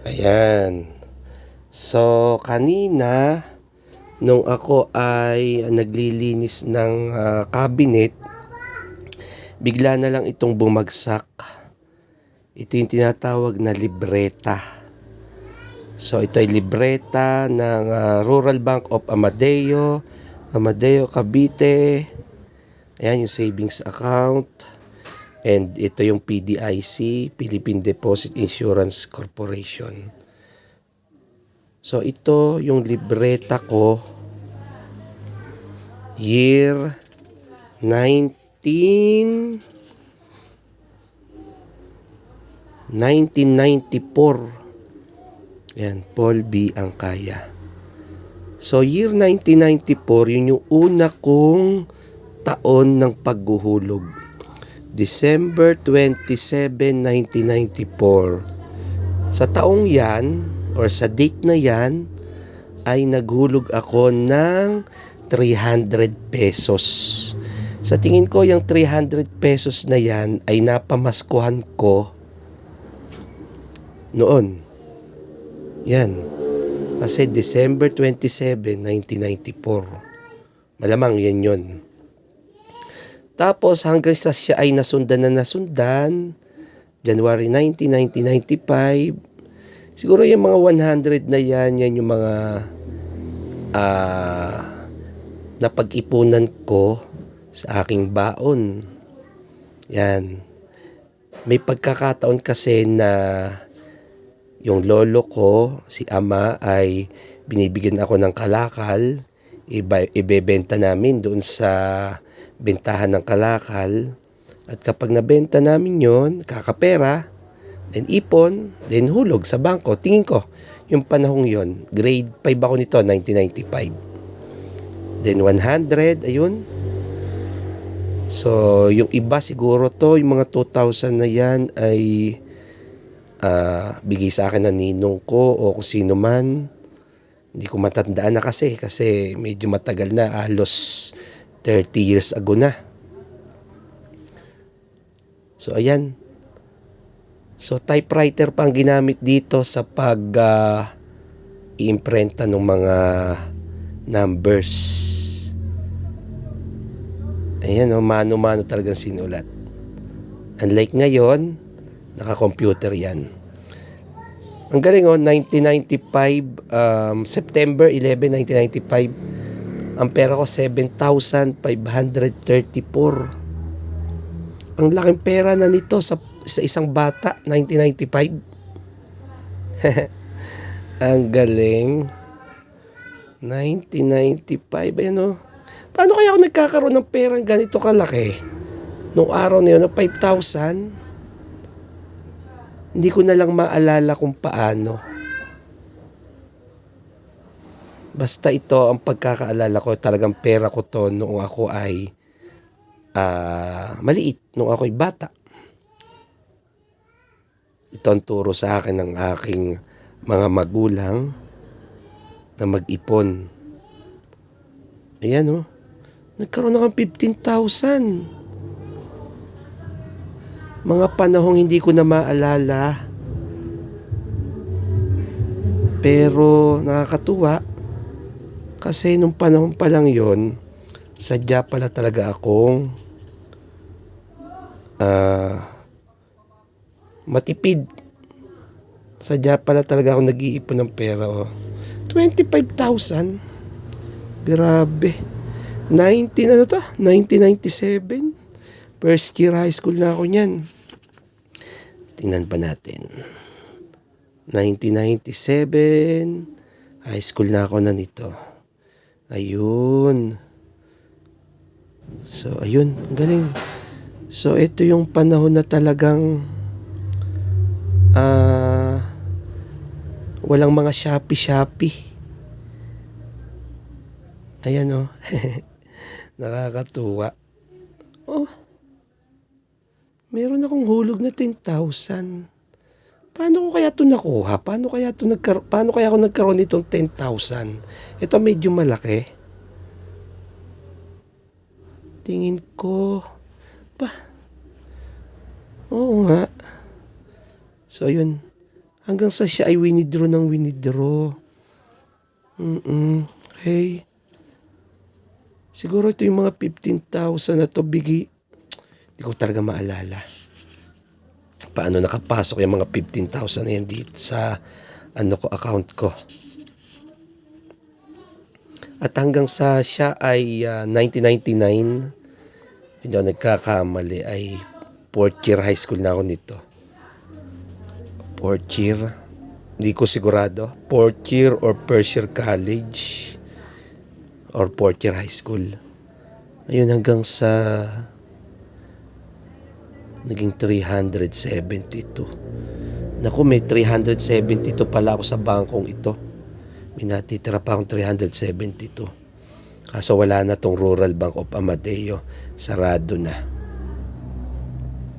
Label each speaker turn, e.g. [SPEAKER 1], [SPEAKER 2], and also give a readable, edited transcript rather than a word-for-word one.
[SPEAKER 1] Ayan. So, kanina, nung ako ay naglilinis ng cabinet, bigla na lang itong bumagsak. Ito yung tinatawag na libreta. So, ito ay libreta ng Rural Bank of Amadeo, Cavite. Ayan yung savings account. And ito yung PDIC, Philippine Deposit Insurance Corporation. So ito yung libreta ko, year 1994. Yan, Paul B. Angkaya. So year 1994, yun yung una kong taon ng paghuhulog. December 27, 1994. Sa taong yan, or sa date na yan, ay naghulog ako ng 300 pesos. Sa tingin ko, yung 300 pesos na yan ay napamaskuhan ko noon. Yan. Kasi December 27, 1994. Malamang yan yun. Tapos hanggang sa siya ay nasundan, January 19, 1995. Siguro yung mga 100 na yan yung mga napag-ipunan ko sa aking baon. Yan. May pagkakataon kasi na yung lolo ko, si ama, ay binibigyan ako ng kalakal. Ibebenta namin doon sa bentahan ng kalakal. At kapag nabenta namin yon, kakapera, then ipon, then hulog sa bangko. Tingin ko, yung panahong yon, grade 5 ako nito, 1995. Then 100, ayun. So, yung iba siguro to, yung mga 2,000 na yan ay bigay sa akin ng ninong ko o kung sino man. Hindi ko matandaan na kasi medyo matagal na, halos 30 years ago na. So, ayan. So, typewriter pa ang ginamit dito sa pag-iimprenta ng mga numbers. Ayan, mano-mano talagang sinulat. Unlike ngayon, naka-computer yan. Ang galing 1995, September 11, 1995, ang pera ko 7,534. Ang laking pera na nito sa isang bata, 1995. Ang galing. 1995, ayan Paano kaya ako nagkakaroon ng perang ganito kalaki? Nung araw na yun, 5,000. Hindi ko na lang maalala kung paano. Basta ito ang pagkakaalala ko, talagang pera ko to noong ako ay maliit, noong ako ay bata. Ito ang turo sa akin ng aking mga magulang na mag-ipon. Ayan nagkaroon na kang 15,000. Mga panahong hindi ko na maalala. Pero nakakatuwa. Kasi nung panahon pa lang yon, sadya pala talaga akong matipid. Sadya pala talaga akong nag-iipon ng pera. 25,000. Grabe. 1997. First year high school na ako niyan. Tingnan pa natin. 1997. High school na ako na nito. Ayun. So, ayun. Ang galing. So, ito yung panahon na talagang walang mga Shopee. Ayan Nakakatuwa. Meron akong hulog na 10,000. Paano ko kaya ito nakuha? Paano kaya ako nagkaroon nitong 10,000? Ito medyo malaki. Tingin ko, oo nga. So, yun. Hanggang sa siya ay winidraw ng winidraw. Okay. Siguro ito yung mga 15,000 na to bigay. Hindi ko talaga maalala. Paano nakapasok yung mga 15,000 na yan dito sa account ko. At hanggang sa siya ay 1999, hindi ako nagkakamali, ay 4th year high school na ako nito. 4th year, hindi ko sigurado. 4th year or first year college or 4th year high school. Ayun, hanggang sa naging 372. Naku, may 372 pala ako sa bangkong ito. May natitira pa akong 372. Kaso wala na tong Rural Bank of Amadeo. Sarado na.